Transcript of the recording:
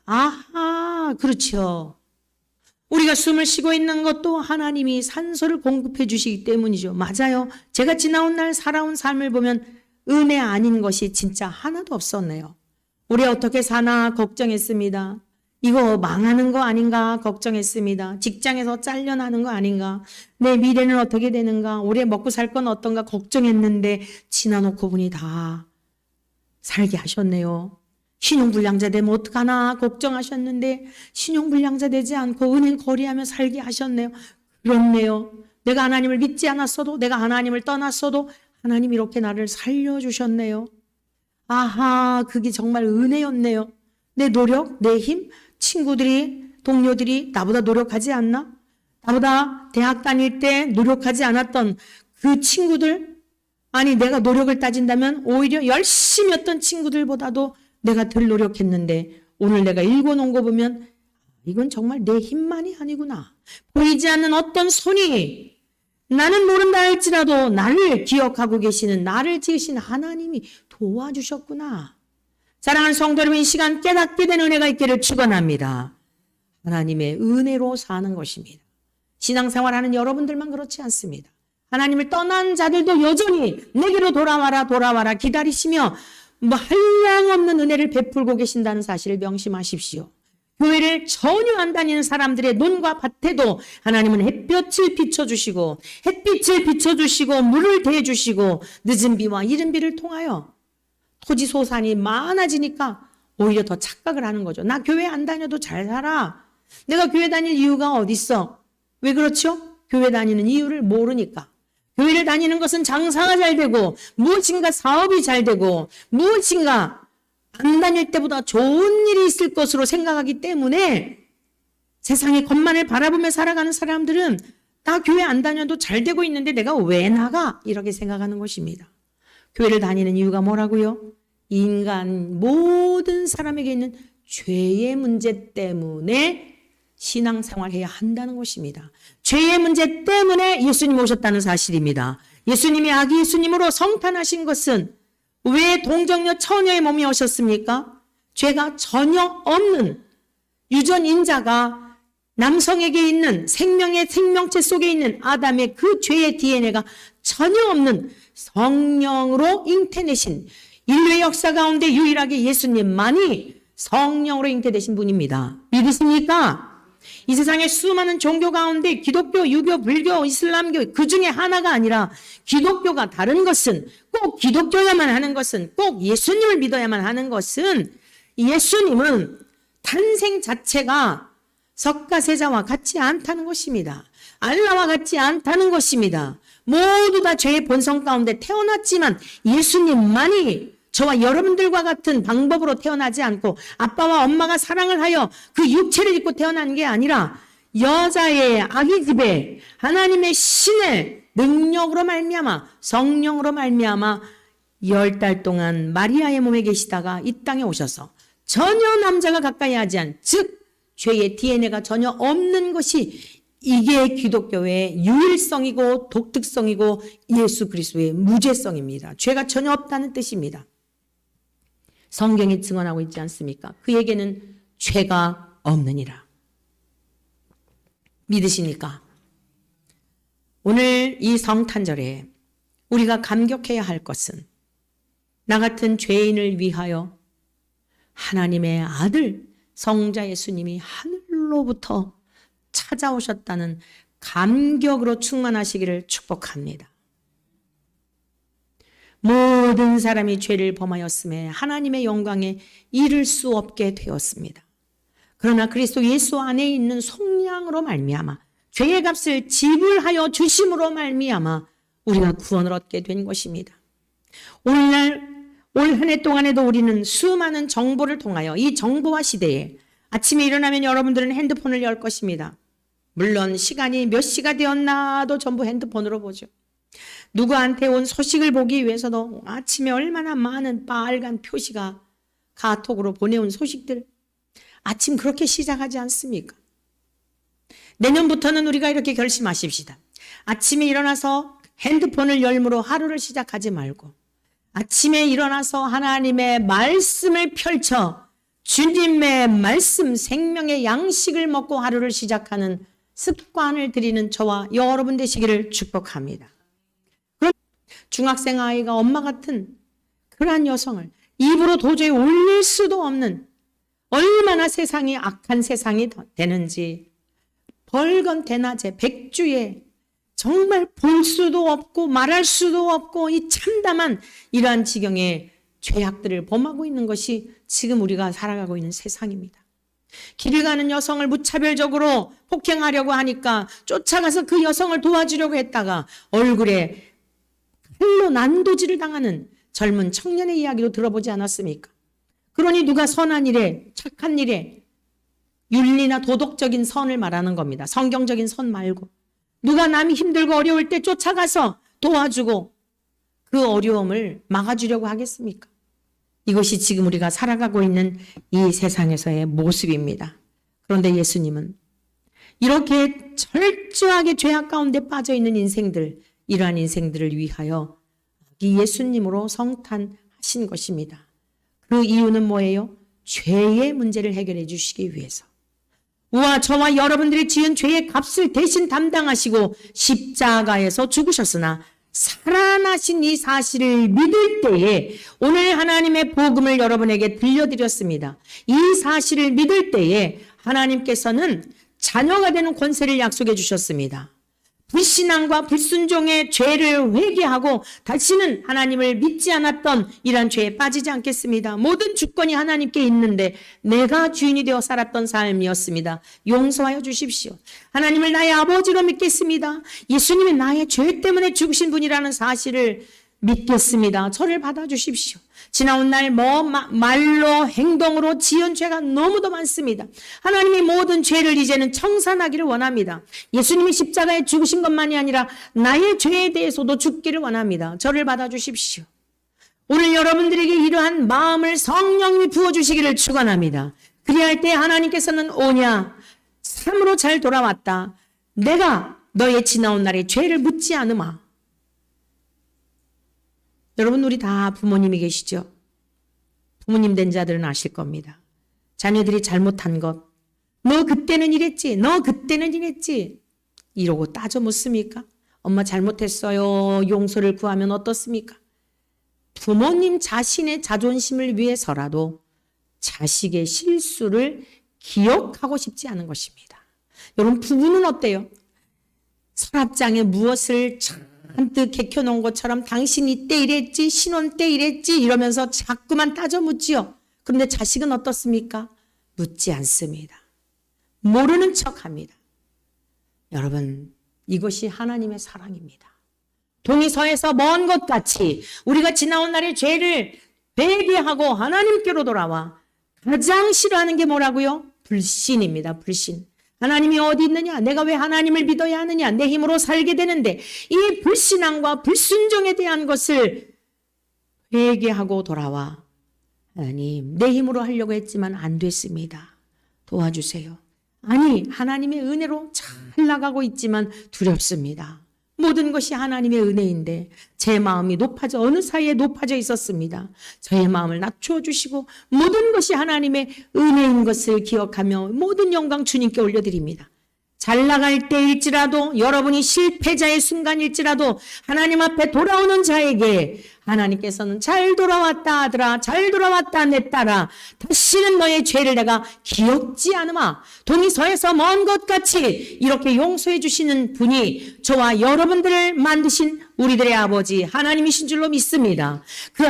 아하, 그렇죠. 우리가 숨을 쉬고 있는 것도 하나님이 산소를 공급해 주시기 때문이죠. 맞아요. 제가 지나온 날 살아온 삶을 보면 은혜 아닌 것이 진짜 하나도 없었네요. 우리 어떻게 사나 걱정했습니다. 이거 망하는 거 아닌가 걱정했습니다. 직장에서 잘려나는 거 아닌가. 내 미래는 어떻게 되는가. 올해 먹고 살 건 어떤가 걱정했는데 지나놓고 보니 다 살게 하셨네요. 신용불량자 되면 어떡하나 걱정하셨는데 신용불량자 되지 않고 은행 거래하며 살게 하셨네요. 그렇네요. 내가 하나님을 믿지 않았어도, 내가 하나님을 떠났어도 하나님 이렇게 나를 살려주셨네요. 아하, 그게 정말 은혜였네요. 내 노력, 내 힘, 친구들이, 동료들이 나보다 노력하지 않나? 나보다 대학 다닐 때 노력하지 않았던 그 친구들, 아니 내가 노력을 따진다면 오히려 열심히 했던 친구들보다도 내가 덜 노력했는데 오늘 내가 읽어놓은 거 보면 이건 정말 내 힘만이 아니구나. 보이지 않는 어떤 손이 나는 모른다 할지라도 나를 기억하고 계시는, 나를 지으신 하나님이 도와주셨구나. 사랑하는 성도 여러분, 이 시간 깨닫게 된 은혜가 있기를 축원합니다. 하나님의 은혜로 사는 것입니다. 신앙생활하는 여러분들만 그렇지 않습니다. 하나님을 떠난 자들도 여전히 내게로 돌아와라 돌아와라 기다리시며 한량없는 은혜를 베풀고 계신다는 사실을 명심하십시오. 교회를 전혀 안 다니는 사람들의 논과 밭에도 하나님은 햇볕을 비춰주시고 햇빛을 비춰주시고 물을 대주시고 늦은 비와 이른 비를 통하여 토지 소산이 많아지니까 오히려 더 착각을 하는 거죠. 나 교회 안 다녀도 잘 살아. 내가 교회 다닐 이유가 어디 있어? 왜 그렇죠? 교회 다니는 이유를 모르니까. 교회를 다니는 것은 장사가 잘 되고 무엇인가 사업이 잘 되고 무엇인가 안 다닐 때보다 좋은 일이 있을 것으로 생각하기 때문에 세상의 것만을 바라보며 살아가는 사람들은 나 교회 안 다녀도 잘 되고 있는데 내가 왜 나가? 이렇게 생각하는 것입니다. 교회를 다니는 이유가 뭐라고요? 인간 모든 사람에게 있는 죄의 문제 때문에 신앙생활해야 한다는 것입니다. 죄의 문제 때문에 예수님 오셨다는 사실입니다. 예수님이 아기 예수님으로 성탄하신 것은 왜 동정녀 처녀의 몸이 오셨습니까? 죄가 전혀 없는 유전인자가 남성에게 있는 생명의 생명체 속에 있는 아담의 그 죄의 DNA가 전혀 없는 성령으로 잉태되신 인류의 역사 가운데 유일하게 예수님만이 성령으로 잉태되신 분입니다. 믿으십니까? 이 세상의 수많은 종교 가운데 기독교, 유교, 불교, 이슬람교 그 중에 하나가 아니라 기독교가 다른 것은 꼭 기독교야만 하는 것은 꼭 예수님을 믿어야만 하는 것은 예수님은 탄생 자체가 석가세자와 같지 않다는 것입니다. 알라와 같지 않다는 것입니다. 모두 다 죄의 본성 가운데 태어났지만 예수님만이 저와 여러분들과 같은 방법으로 태어나지 않고 아빠와 엄마가 사랑을 하여 그 육체를 입고 태어난 게 아니라 여자의 아기 집에 하나님의 신의 능력으로 말미암아 성령으로 말미암아 10달 동안 마리아의 몸에 계시다가 이 땅에 오셔서 전혀 남자가 가까이 하지 않은 즉 죄의 DNA가 전혀 없는 것이 이게 기독교의 유일성이고 독특성이고 예수 그리스도의 무죄성입니다. 죄가 전혀 없다는 뜻입니다. 성경이 증언하고 있지 않습니까? 그에게는 죄가 없느니라. 믿으십니까? 오늘 이 성탄절에 우리가 감격해야 할 것은 나 같은 죄인을 위하여 하나님의 아들 성자 예수님이 하늘로부터 찾아오셨다는 감격으로 충만하시기를 축복합니다. 모든 사람이 죄를 범하였음에 하나님의 영광에 이를 수 없게 되었습니다. 그러나 그리스도 예수 안에 있는 속량으로 말미암아 죄의 값을 지불하여 주심으로 말미암아 우리가 구원을 얻게 된 것입니다. 오늘날 올 한 해 동안에도 우리는 수많은 정보를 통하여 이 정보화 시대에 아침에 일어나면 여러분들은 핸드폰을 열 것입니다. 물론 시간이 몇 시가 되었나도 전부 핸드폰으로 보죠. 누구한테 온 소식을 보기 위해서도 아침에 얼마나 많은 빨간 표시가 카톡으로 보내온 소식들 아침 그렇게 시작하지 않습니까? 내년부터는 우리가 이렇게 결심하십시다. 아침에 일어나서 핸드폰을 열므로 하루를 시작하지 말고 아침에 일어나서 하나님의 말씀을 펼쳐 주님의 말씀, 생명의 양식을 먹고 하루를 시작하는 습관을 들이는 저와 여러분 되시기를 축복합니다. 그럼 중학생 아이가 엄마 같은 그러한 여성을 입으로 도저히 올릴 수도 없는 얼마나 세상이 악한 세상이 되는지 벌건 대낮에 백주에 정말 볼 수도 없고 말할 수도 없고 이 참담한 이러한 지경의 죄악들을 범하고 있는 것이 지금 우리가 살아가고 있는 세상입니다. 길을 가는 여성을 무차별적으로 폭행하려고 하니까 쫓아가서 그 여성을 도와주려고 했다가 얼굴에 칼로 난도질을 당하는 젊은 청년의 이야기도 들어보지 않았습니까? 그러니 누가 선한 일에 착한 일에 윤리나 도덕적인 선을 말하는 겁니다. 성경적인 선 말고 누가 남이 힘들고 어려울 때 쫓아가서 도와주고 그 어려움을 막아주려고 하겠습니까? 이것이 지금 우리가 살아가고 있는 이 세상에서의 모습입니다. 그런데 예수님은 이렇게 철저하게 죄악 가운데 빠져 있는 인생들, 이러한 인생들을 위하여 이 예수님으로 성탄하신 것입니다. 그 이유는 뭐예요? 죄의 문제를 해결해 주시기 위해서. 우와, 저와 여러분들이 지은 죄의 값을 대신 담당하시고 십자가에서 죽으셨으나 살아나신 이 사실을 믿을 때에 오늘 하나님의 복음을 여러분에게 들려드렸습니다. 이 사실을 믿을 때에 하나님께서는 자녀가 되는 권세를 약속해 주셨습니다. 불신앙과 불순종의 죄를 회개하고 다시는 하나님을 믿지 않았던 이러한 죄에 빠지지 않겠습니다. 모든 주권이 하나님께 있는데 내가 주인이 되어 살았던 삶이었습니다. 용서하여 주십시오. 하나님을 나의 아버지로 믿겠습니다. 예수님이 나의 죄 때문에 죽으신 분이라는 사실을 믿겠습니다. 저를 받아주십시오. 지나온 날 말로 행동으로 지은 죄가 너무도 많습니다. 하나님이 모든 죄를 이제는 청산하기를 원합니다. 예수님이 십자가에 죽으신 것만이 아니라 나의 죄에 대해서도 죽기를 원합니다. 저를 받아주십시오. 오늘 여러분들에게 이러한 마음을 성령님이 부어주시기를 축원합니다. 그리할 때 하나님께서는 오냐 참으로 잘 돌아왔다. 내가 너의 지나온 날의 죄를 묻지 않으마. 여러분 우리 다 부모님이 계시죠? 부모님 된 자들은 아실 겁니다. 자녀들이 잘못한 것, 너 그때는 이랬지, 너 그때는 이랬지 이러고 따져 묻습니까? 엄마 잘못했어요. 용서를 구하면 어떻습니까? 부모님 자신의 자존심을 위해서라도 자식의 실수를 기억하고 싶지 않은 것입니다. 여러분 부부는 어때요? 서랍장에 무엇을 잔뜩 개켜놓은 것처럼 당신 이때 이랬지, 신혼 때 이랬지 이러면서 자꾸만 따져 묻지요. 그런데 자식은 어떻습니까? 묻지 않습니다. 모르는 척합니다. 여러분 이것이 하나님의 사랑입니다. 동이 서에서 먼 것 같이 우리가 지나온 날의 죄를 회개하고 하나님께로 돌아와 가장 싫어하는 게 뭐라고요? 불신입니다. 불신. 하나님이 어디 있느냐? 내가 왜 하나님을 믿어야 하느냐? 내 힘으로 살게 되는데 이 불신앙과 불순종에 대한 것을 회개하고 돌아와 하나님 내 힘으로 하려고 했지만 안 됐습니다. 도와주세요. 아니 하나님의 은혜로 잘 나가고 있지만 두렵습니다. 모든 것이 하나님의 은혜인데 제 마음이 어느 사이에 높아져 있었습니다. 저의 마음을 낮추어 주시고 모든 것이 하나님의 은혜인 것을 기억하며 모든 영광 주님께 올려드립니다. 잘 나갈 때일지라도 여러분이 실패자의 순간일지라도 하나님 앞에 돌아오는 자에게 하나님께서는 잘 돌아왔다 아들아, 잘 돌아왔다 내 딸아, 다시는 너의 죄를 내가 기억지 않으마. 동이 서에서 먼 것 같이 이렇게 용서해 주시는 분이 저와 여러분들을 만드신 우리들의 아버지 하나님이신 줄로 믿습니다. 그